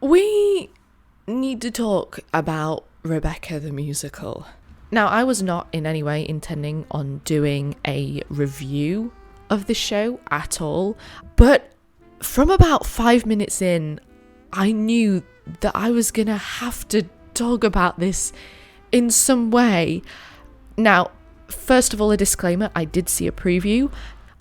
We need to talk about Rebecca the musical. Now, I was not in any way intending on doing a review of the show at all, but from about 5 minutes in, I knew that I was gonna have to talk about this in some way. Now, first of all, a disclaimer, I did see a preview.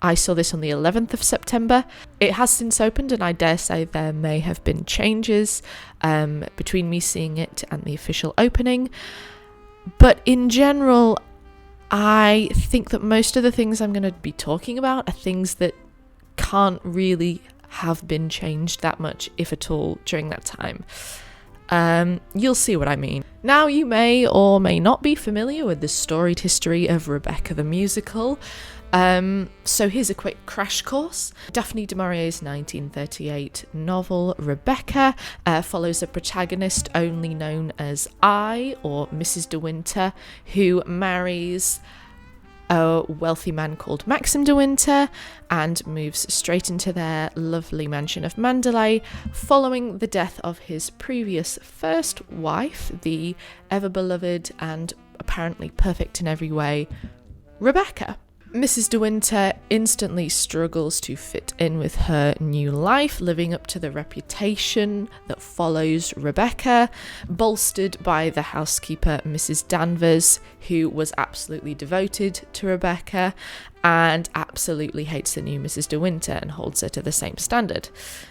I saw this on the 11th of September. It has since opened, and I dare say there may have been changes between me seeing it and the official opening. But in general, I think that most of the things I'm going to be talking about are things that can't really have been changed that much, if at all, during that time. You'll see what I mean. Now, you may or may not be familiar with the storied history of Rebecca the musical. So here's a quick crash course. Daphne du Maurier's 1938 novel Rebecca follows a protagonist only known as I, or Mrs. de Winter, who marries a wealthy man called Maxim de Winter and moves straight into their lovely mansion of Manderley following the death of his previous first wife, the ever-beloved and apparently perfect in every way, Rebecca. Mrs. de Winter instantly struggles to fit in with her new life, living up to the reputation that follows Rebecca, bolstered by the housekeeper Mrs. Danvers, who was absolutely devoted to Rebecca and absolutely hates the new Mrs. de Winter and holds her to the same standard.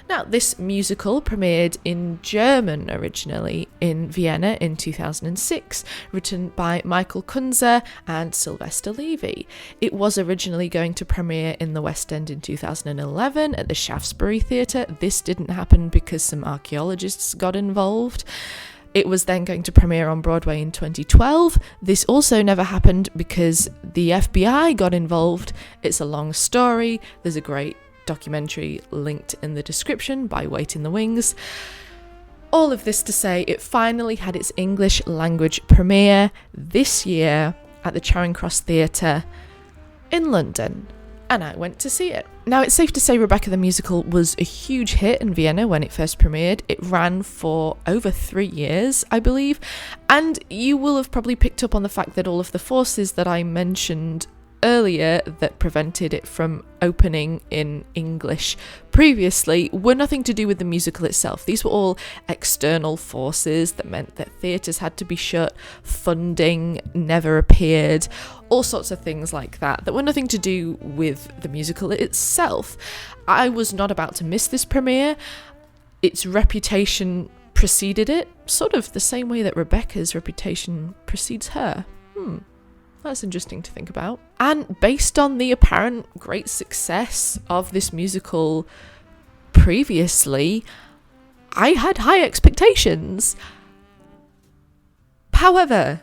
Now, this musical premiered in German originally in Vienna in 2006, written by Michael Kunze and Sylvester Levy. It was originally going to premiere in the West End in 2011 at the Shaftesbury Theatre. This didn't happen because some archaeologists got involved. It was then going to premiere on Broadway in 2012. This also never happened because the FBI got involved. It's a long story. There's a great documentary linked in the description by Wait in the Wings. All of this to say, it finally had its English language premiere this year at the Charing Cross Theatre in London, and I went to see it. Now, it's safe to say Rebecca the musical was a huge hit in Vienna when it first premiered. It ran for over 3 years, I believe, and you will have probably picked up on the fact that all of the forces that I mentioned earlier that prevented it from opening in English previously were nothing to do with the musical itself. These were all external forces that meant that theatres had to be shut, funding never appeared, all sorts of things like that were nothing to do with the musical itself. I was not about to miss this premiere. Its reputation preceded it, sort of the same way that Rebecca's reputation precedes her. That's interesting to think about. And based on the apparent great success of this musical previously, I had high expectations. However,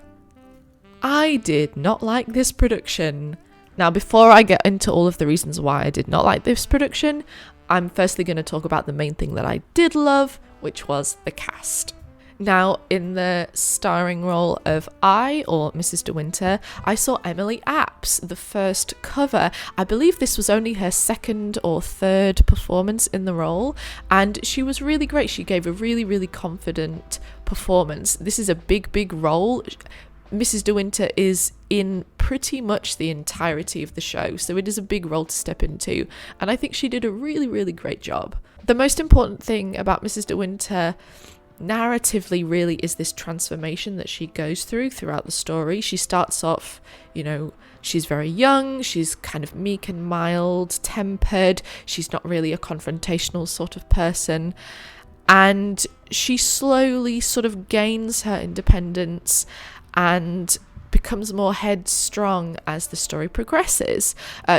I did not like this production. Now, before I get into all of the reasons why I did not like this production, I'm firstly going to talk about the main thing that I did love, which was the cast. Now, in the starring role of I, or Mrs. de Winter, I saw Emily Apps, the first cover. I believe this was only her second or third performance in the role, and she was really great. She gave a really, really confident performance. This is a big, big role. Mrs. de Winter is in pretty much the entirety of the show, so it is a big role to step into, and I think she did a really, really great job. The most important thing about Mrs. de Winter narratively really is this transformation that she goes throughout the story. She starts off, she's very young, she's kind of meek and mild tempered, she's not really a confrontational sort of person, and she slowly sort of gains her independence and becomes more headstrong as the story progresses,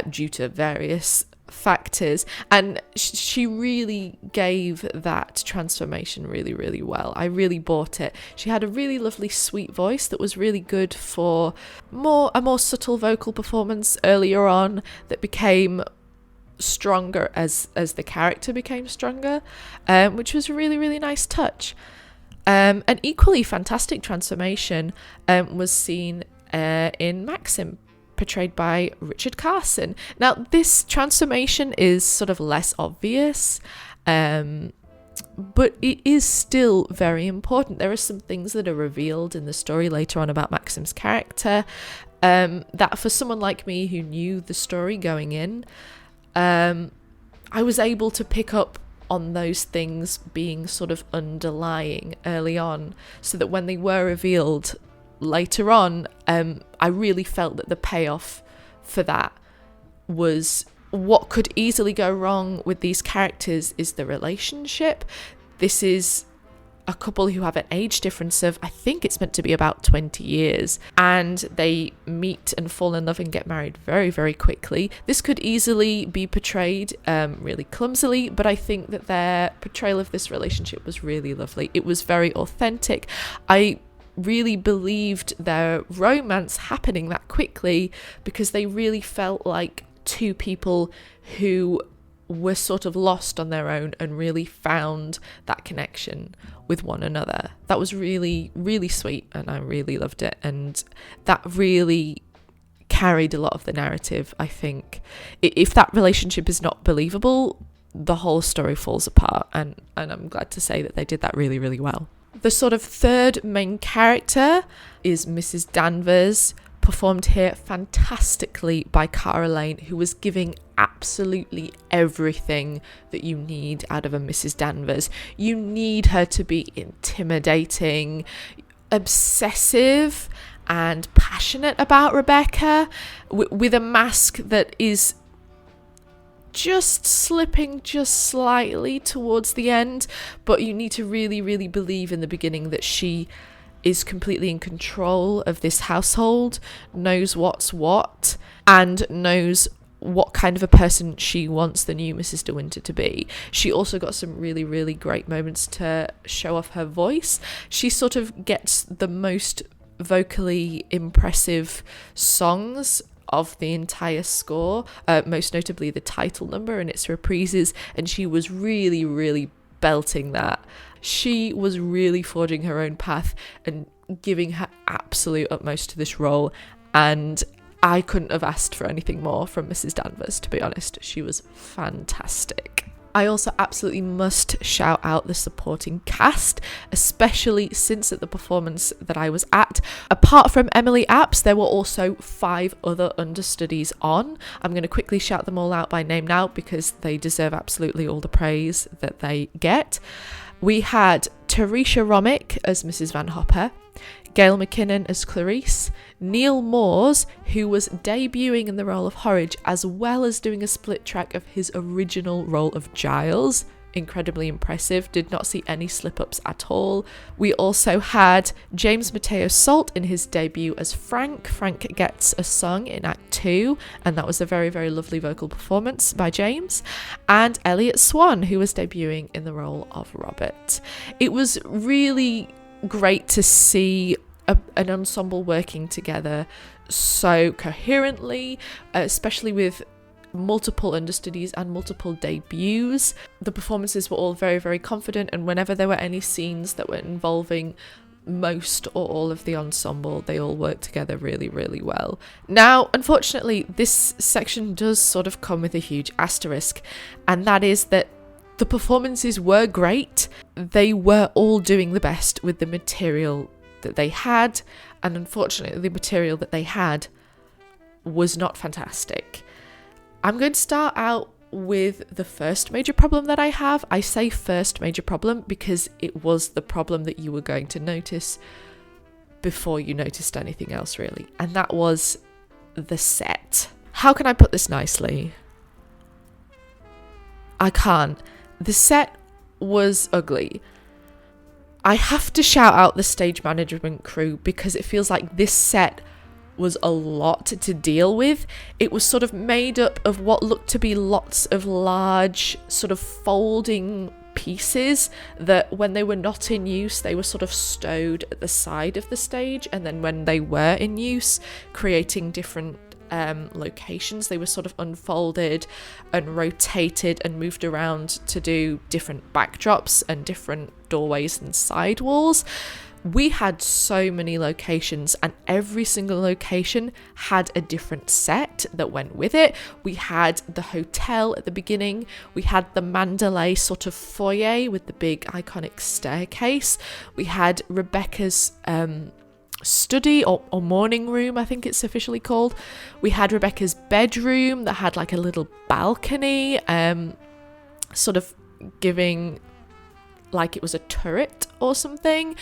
due to various factors, and she really gave that transformation really, really well. I really bought it. She had a really lovely sweet voice that was really good for a more subtle vocal performance earlier on that became stronger as the character became stronger, which was a really, really nice touch. An equally fantastic transformation was seen in Maxim, portrayed by Richard Carson. Now, this transformation is sort of less obvious. But it is still very important. There are some things that are revealed in the story later on about Maxim's character, that for someone like me who knew the story going in, I was able to pick up on those things being sort of underlying early on, so that when they were revealed later on, I really felt that the payoff for that was what could easily go wrong with these characters is the relationship. This is a couple who have an age difference of, I think it's meant to be about 20 years, and they meet and fall in love and get married very, very quickly. This could easily be portrayed really clumsily, but I think that their portrayal of this relationship was really lovely. It was very authentic. I really believed their romance happening that quickly because they really felt like two people who were sort of lost on their own and really found that connection with one another. That was really, really sweet, and I really loved it, and that really carried a lot of the narrative. I think if that relationship is not believable, the whole story falls apart, and I'm glad to say that they did that really, really well. The sort of third main character is Mrs. Danvers, performed here fantastically by Cara Lane, who was giving absolutely everything that you need out of a Mrs. Danvers. You need her to be intimidating, obsessive, and passionate about Rebecca, with a mask that is just slipping just slightly towards the end, but you need to really, really believe in the beginning that she is completely in control of this household, knows what's what, and knows what kind of a person she wants the new Mrs. De Winter to be. She also got some really, really great moments to show off her voice. She sort of gets the most vocally impressive songs of the entire score, most notably the title number and its reprises, and she was really, really belting that. She was really forging her own path and giving her absolute utmost to this role, and I couldn't have asked for anything more from Mrs. Danvers, to be honest. She was fantastic. I also absolutely must shout out the supporting cast, especially since at the performance that I was at, apart from Emily Apps, there were also 5 other understudies on. I'm going to quickly shout them all out by name now because they deserve absolutely all the praise that they get. We had Teresha Romick as Mrs. Van Hopper, Gail McKinnon as Clarice, Neil Moores, who was debuting in the role of Horridge, as well as doing a split track of his original role of Giles. Incredibly impressive, did not see any slip-ups at all. We also had James Mateo Salt in his debut as Frank. Frank gets a song in Act 2, and that was a very, very lovely vocal performance by James. And Elliot Swan, who was debuting in the role of Robert. It was really great to see an ensemble working together so coherently, especially with multiple understudies and multiple debuts. The performances were all very, very confident, and whenever there were any scenes that were involving most or all of the ensemble, they all worked together really, really well. Now, unfortunately, this section does sort of come with a huge asterisk, and that is that the performances were great. They were all doing the best with the material that they had, and unfortunately the material that they had was not fantastic. I'm going to start out with the first major problem that I have. I say first major problem because it was the problem that you were going to notice before you noticed anything else, really, and that was the set. How can I put this nicely? I can't. The set was ugly. I have to shout out the stage management crew because it feels like this set was a lot to deal with. It was sort of made up of what looked to be lots of large sort of folding pieces that when they were not in use, they were sort of stowed at the side of the stage, and then when they were in use, creating different locations, they were sort of unfolded and rotated and moved around to do different backdrops and different doorways and side walls. We had so many locations, and every single location had a different set that went with it. We had the hotel at the beginning. We had the Manderley sort of foyer with the big iconic staircase. We had Rebecca's study or morning room, I think it's officially called. We had Rebecca's bedroom that had like a little balcony, sort of giving like it was a turret or something.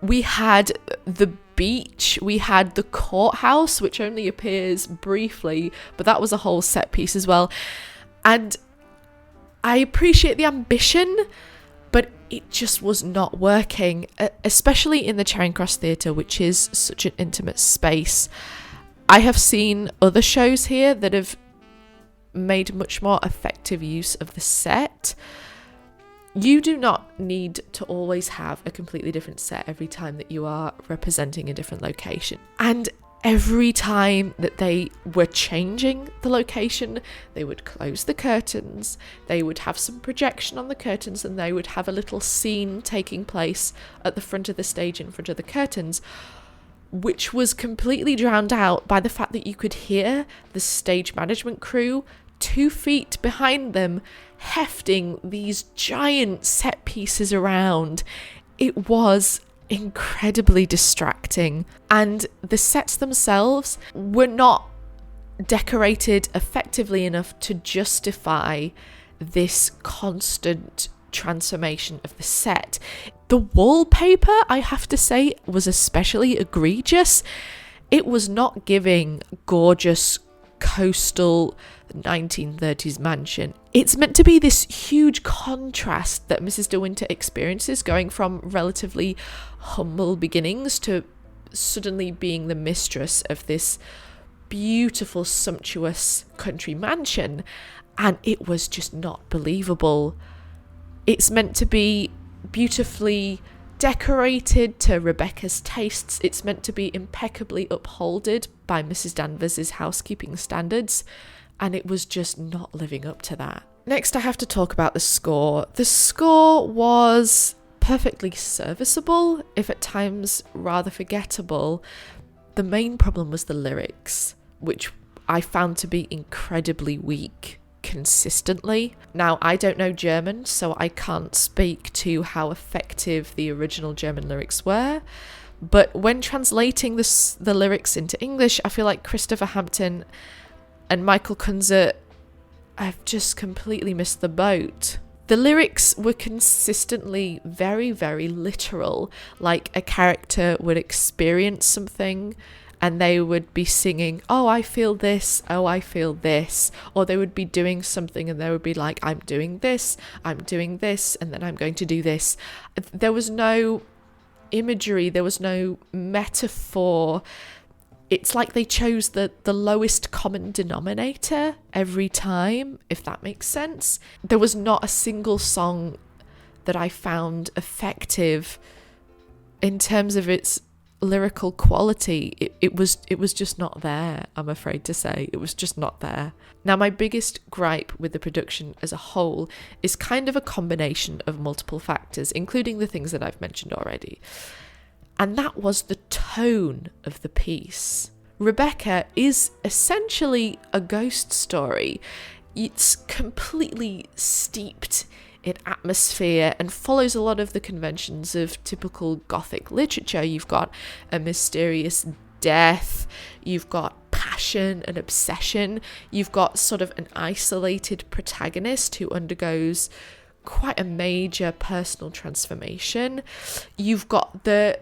We had the beach, we had the courthouse, which only appears briefly, but that was a whole set piece as well. And I appreciate the ambition, but it just was not working, especially in the Charing Cross Theatre, which is such an intimate space. I have seen other shows here that have made much more effective use of the set. You do not need to always have a completely different set every time that you are representing a different location. And every time that they were changing the location, they would close the curtains, they would have some projection on the curtains, and they would have a little scene taking place at the front of the stage in front of the curtains, which was completely drowned out by the fact that you could hear the stage management crew 2 feet behind them hefting these giant set pieces around. It was incredibly distracting, and the sets themselves were not decorated effectively enough to justify this constant transformation of the set. The wallpaper, I have to say, was especially egregious. It was not giving gorgeous coastal 1930s mansion. It's meant to be this huge contrast that Mrs. De Winter experiences, going from relatively humble beginnings to suddenly being the mistress of this beautiful, sumptuous country mansion, and it was just not believable. It's meant to be beautifully decorated to Rebecca's tastes. It's meant to be impeccably upholded by Mrs. Danvers's housekeeping standards, and it was just not living up to that. Next, I have to talk about the score. The score was perfectly serviceable, if at times rather forgettable. The main problem was the lyrics, which I found to be incredibly weak consistently. Now, I don't know German, so I can't speak to how effective the original German lyrics were, but when translating the lyrics into English, I feel like Christopher Hampton and Michael Kunze have just completely missed the boat. The lyrics were consistently very, very literal, like a character would experience something and they would be singing, oh, I feel this, oh, I feel this. Or they would be doing something and they would be like, I'm doing this, and then I'm going to do this. There was no imagery, there was no metaphor. It's like they chose the lowest common denominator every time, if that makes sense. There was not a single song that I found effective in terms of its lyrical quality. It was just not there, I'm afraid to say. It was just not there. Now, my biggest gripe with the production as a whole is kind of a combination of multiple factors, including the things that I've mentioned already. And that was the tone of the piece. Rebecca is essentially a ghost story. It's completely steeped in atmosphere and follows a lot of the conventions of typical Gothic literature. You've got a mysterious death, you've got passion and obsession, you've got sort of an isolated protagonist who undergoes quite a major personal transformation. You've got the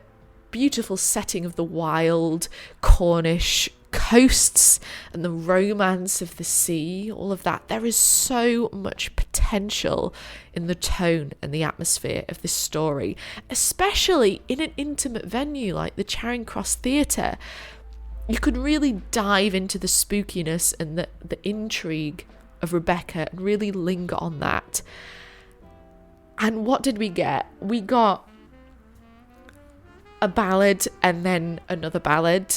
beautiful setting of the wild Cornish coasts and the romance of the sea, all of that. There is so much potential in the tone and the atmosphere of this story, especially in an intimate venue like the Charing Cross Theatre. You could really dive into the spookiness and the intrigue of Rebecca and really linger on that. And what did we get? We got a ballad and then another ballad,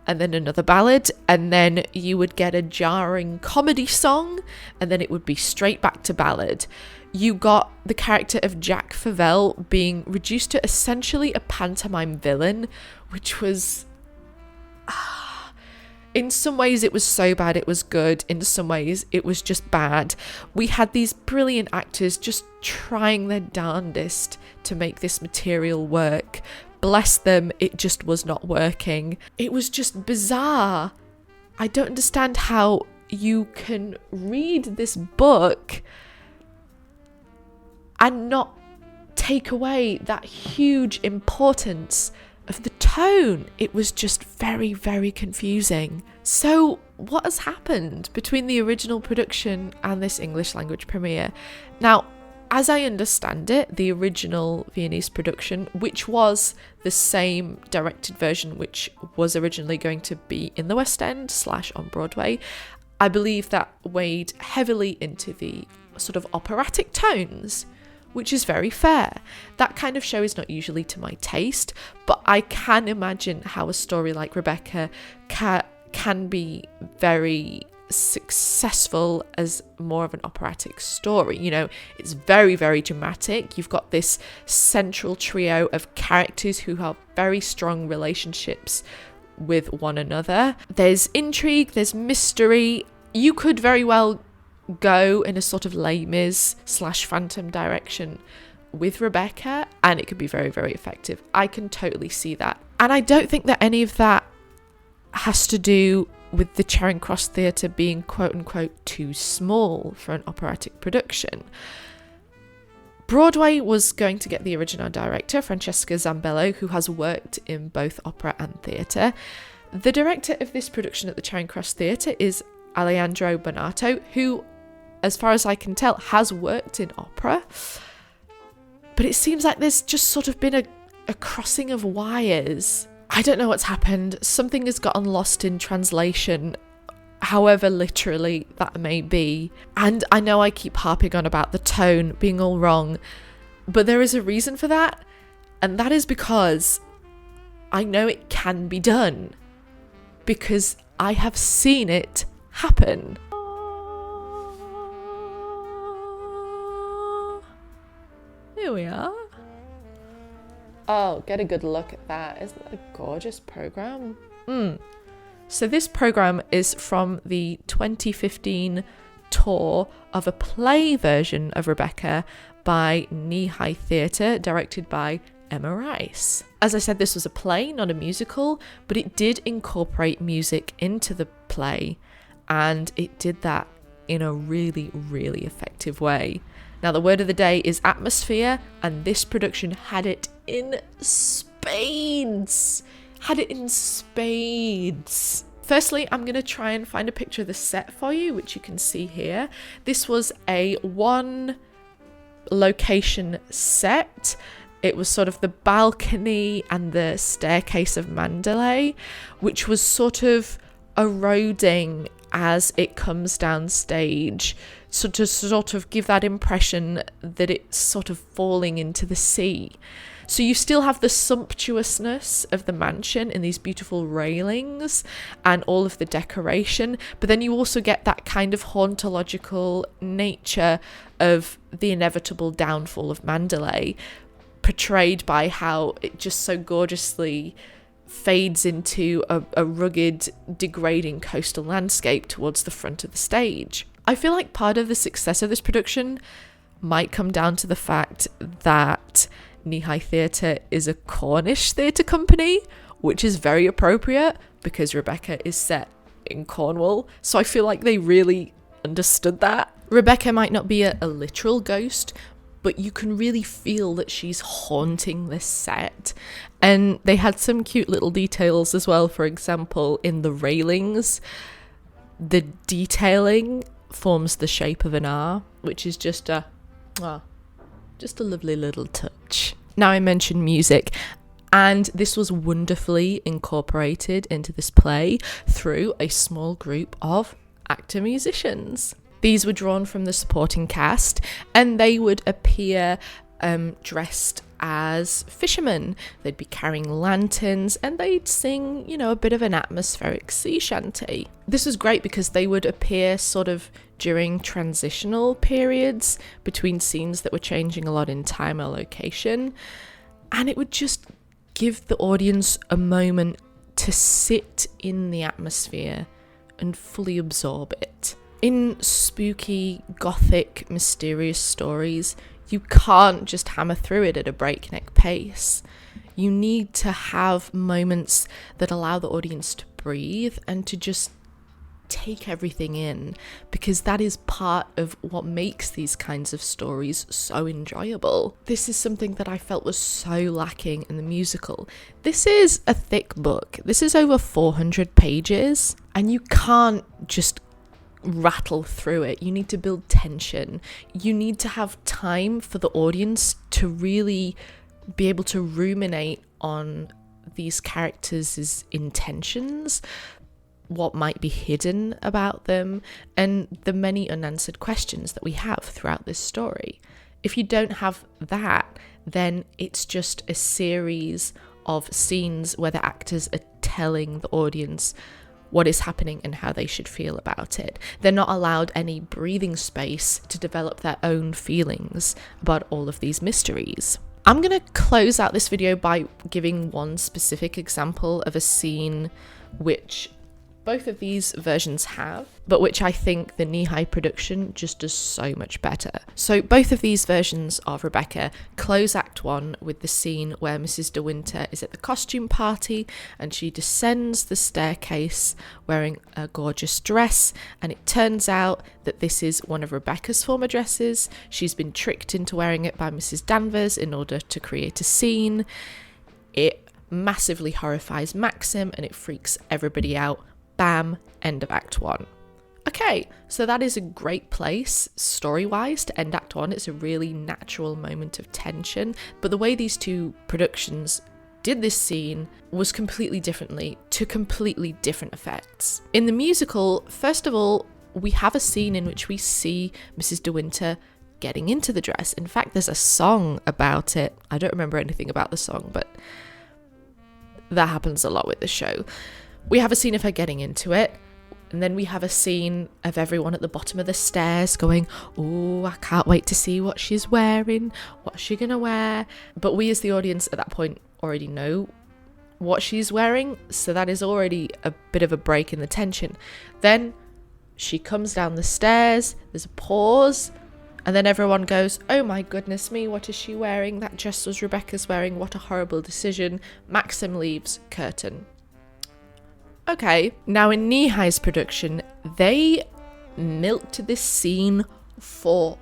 and then another ballad, and then you would get a jarring comedy song, and then it would be straight back to ballad. You got the character of Jack Favell being reduced to essentially a pantomime villain, which was... in some ways it was so bad it was good, in some ways it was just bad. We had these brilliant actors just trying their darndest to make this material work. Bless them, it just was not working. It was just bizarre. I don't understand how you can read this book and not take away that huge importance of the tone. It was just very, very confusing. So what has happened between the original production and this English language premiere? Now, as I understand it, the original Viennese production, which was the same directed version which was originally going to be in the West End / on Broadway, I believe that weighed heavily into the sort of operatic tones, which is very fair. That kind of show is not usually to my taste, but I can imagine how a story like Rebecca can be very successful as more of an operatic story. You know, it's very, very dramatic. You've got this central trio of characters who have very strong relationships with one another. There's intrigue, there's mystery. You could very well go in a sort of Les Mis / Phantom direction with Rebecca, and it could be very, very effective. I can totally see that. And I don't think that any of that has to do with the Charing Cross Theatre being quote unquote too small for an operatic production. Broadway was going to get the original director, Francesca Zambello, who has worked in both opera and theatre. The director of this production at the Charing Cross Theatre is Alejandro Bonatto, who, as far as I can tell, has worked in opera. But it seems like there's just sort of been a crossing of wires. I don't know what's happened. Something has gotten lost in translation, however literally that may be. And I know I keep harping on about the tone being all wrong, but there is a reason for that. And that is because I know it can be done, because I have seen it happen. Here we are. Oh, get a good look at that. Isn't that a gorgeous programme? So this programme is from the 2015 tour of a play version of Rebecca by Knee High Theatre, directed by Emma Rice. As I said, this was a play, not a musical, but it did incorporate music into the play, and it did that in a really, really effective way. Now, the word of the day is atmosphere, and this production had it in spades. Firstly, I'm going to try and find a picture of the set for you, which you can see here. This was a one location set. It was sort of the balcony and the staircase of Manderley, which was sort of eroding as it comes down stage, so to sort of give that impression that it's sort of falling into the sea. So you still have the sumptuousness of the mansion and these beautiful railings and all of the decoration, but then you also get that kind of hauntological nature of the inevitable downfall of Manderley, portrayed by how it just so gorgeously fades into a rugged, degrading coastal landscape towards the front of the stage. I feel like part of the success of this production might come down to the fact that Knee High Theatre is a Cornish theatre company, which is very appropriate because Rebecca is set in Cornwall. So I feel like they really understood that. Rebecca might not be a literal ghost, but you can really feel that she's haunting this set. And they had some cute little details as well. For example, in the railings, the detailing forms the shape of an R, which is just a lovely little touch. Now I mentioned music, and this was wonderfully incorporated into this play through a small group of actor-musicians. These were drawn from the supporting cast, and they would appear dressed as fishermen. They'd be carrying lanterns and they'd sing, you know, a bit of an atmospheric sea shanty. This was great because they would appear sort of during transitional periods between scenes that were changing a lot in time or location, and it would just give the audience a moment to sit in the atmosphere and fully absorb it. In spooky, gothic, mysterious stories, you can't just hammer through it at a breakneck pace. You need to have moments that allow the audience to breathe and to just take everything in, because that is part of what makes these kinds of stories so enjoyable. This is something that I felt was so lacking in the musical. This is a thick book. This is over 400 pages, and you can't just rattle through it. You need to build tension. You need to have time for the audience to really be able to ruminate on these characters' intentions, what might be hidden about them, and the many unanswered questions that we have throughout this story. If you don't have that, then it's just a series of scenes where the actors are telling the audience what is happening and how they should feel about it. They're not allowed any breathing space to develop their own feelings about all of these mysteries. I'm going to close out this video by giving one specific example of a scene which both of these versions have, but which I think the knee-high production just does so much better. So both of these versions of Rebecca close Act 1 with the scene where Mrs. De Winter is at the costume party and she descends the staircase wearing a gorgeous dress, and it turns out that this is one of Rebecca's former dresses. She's been tricked into wearing it by Mrs. Danvers in order to create a scene. It massively horrifies Maxim and it freaks everybody out. Bam, end of Act 1. Okay, so that is a great place, story-wise, to end Act 1. It's a really natural moment of tension, but the way these two productions did this scene was completely differently, to completely different effects. In the musical, first of all, we have a scene in which we see Mrs. De Winter getting into the dress. In fact, there's a song about it. I don't remember anything about the song, but that happens a lot with the show. We have a scene of her getting into it, and then we have a scene of everyone at the bottom of the stairs going, "Oh, I can't wait to see what she's wearing. What's she gonna wear?" But we as the audience at that point already know what she's wearing, so that is already a bit of a break in the tension. Then she comes down the stairs, there's a pause, and then everyone goes, "Oh my goodness me, what is she wearing? That dress was Rebecca's wearing. What a horrible decision." Maxim leaves, curtain. Okay, now in Knee-High's production, they milked this scene for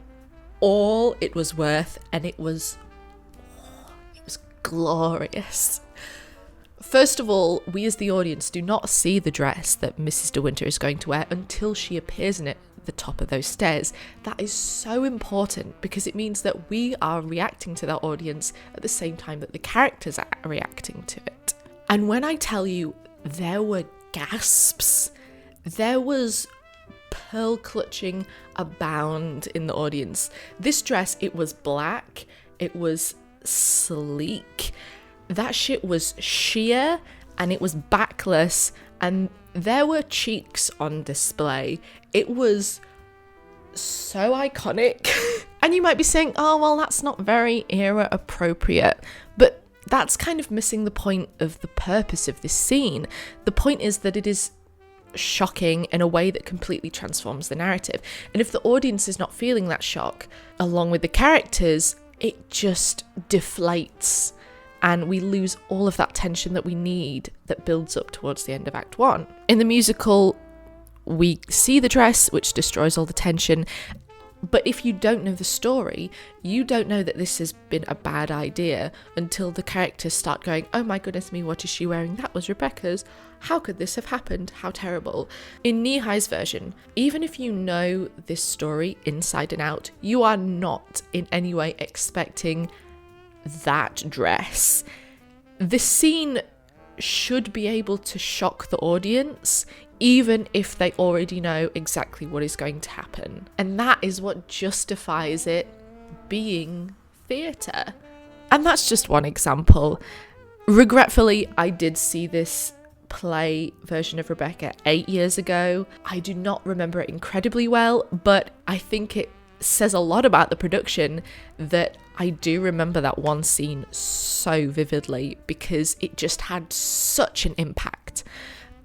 all it was worth, and it was glorious. First of all, we as the audience do not see the dress that Mrs. De Winter is going to wear until she appears in it at the top of those stairs. That is so important because it means that we are reacting to that audience at the same time that the characters are reacting to it. And when I tell you there were gasps, there was pearl clutching abound in the audience. This dress, it was black, it was sleek, that shit was sheer and it was backless, and there were cheeks on display. It was so iconic. And you might be saying, oh well, that's not very era appropriate, but that's kind of missing the point of the purpose of this scene. The point is that it is shocking in a way that completely transforms the narrative. And if the audience is not feeling that shock along with the characters, it just deflates and we lose all of that tension that we need that builds up towards the end of Act 1. In the musical, we see the dress, which destroys all the tension. But if you don't know the story, you don't know that this has been a bad idea until the characters start going, oh my goodness me, what is she wearing? That was Rebecca's. How could this have happened? How terrible. In Knee-High's version, even if you know this story inside and out, you are not in any way expecting that dress. The scene should be able to shock the audience, even if they already know exactly what is going to happen. And that is what justifies it being Theatre. And that's just one example. Regretfully, I did see this play version of Rebecca 8 years ago. I do not remember it incredibly well, but I think it says a lot about the production that I do remember that one scene so vividly because it just had such an impact.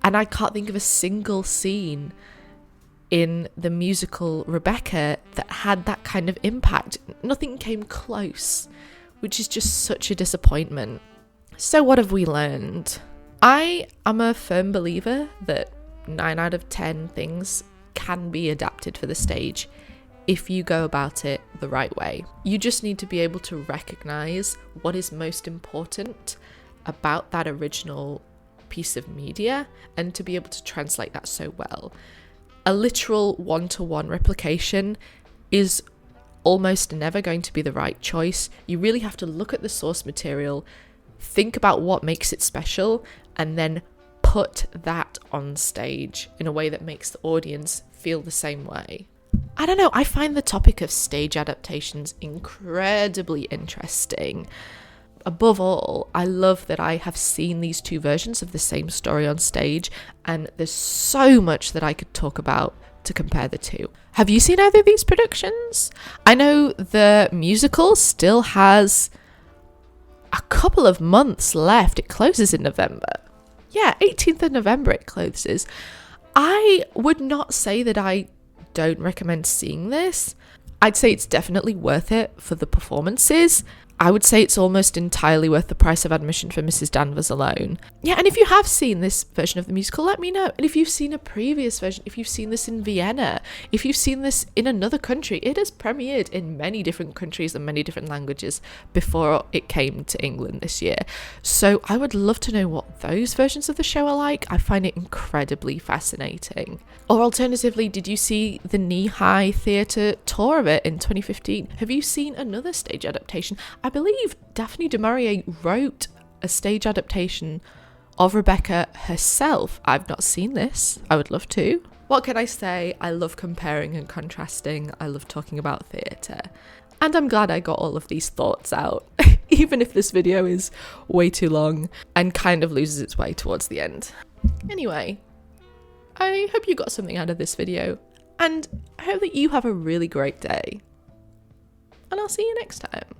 And I can't think of a single scene in the musical Rebecca that had that kind of impact. Nothing came close, which is just such a disappointment. So what have we learned? I am a firm believer that 9 out of 10 things can be adapted for the stage if you go about it the right way. You just need to be able to recognize what is most important about that original piece of media and to be able to translate that so well. A literal one-to-one replication is almost never going to be the right choice. You really have to look at the source material, think about what makes it special, and then put that on stage in a way that makes the audience feel the same way. I don't know, I find the topic of stage adaptations incredibly interesting. Above all, I love that I have seen these two versions of the same story on stage, and there's so much that I could talk about to compare the two. Have you seen either of these productions? I know the musical still has a couple of months left. It closes in November. Yeah, 18th of November it closes. I would not say that I don't recommend seeing this. I'd say it's definitely worth it for the performances. I would say it's almost entirely worth the price of admission for Mrs. Danvers alone. Yeah, and if you have seen this version of the musical, let me know. And if you've seen a previous version, if you've seen this in Vienna, if you've seen this in another country, it has premiered in many different countries and many different languages before it came to England this year. So I would love to know what those versions of the show are like. I find it incredibly fascinating. Or alternatively, did you see the Knee-High Theatre tour of it in 2015? Have you seen another stage adaptation? I believe Daphne du Maurier wrote a stage adaptation of Rebecca herself. I've not seen this. I would love to. What can I say? I love comparing and contrasting. I love talking about theatre. And I'm glad I got all of these thoughts out, even if this video is way too long and kind of loses its way towards the end. Anyway, I hope you got something out of this video, and I hope that you have a really great day. And I'll see you next time.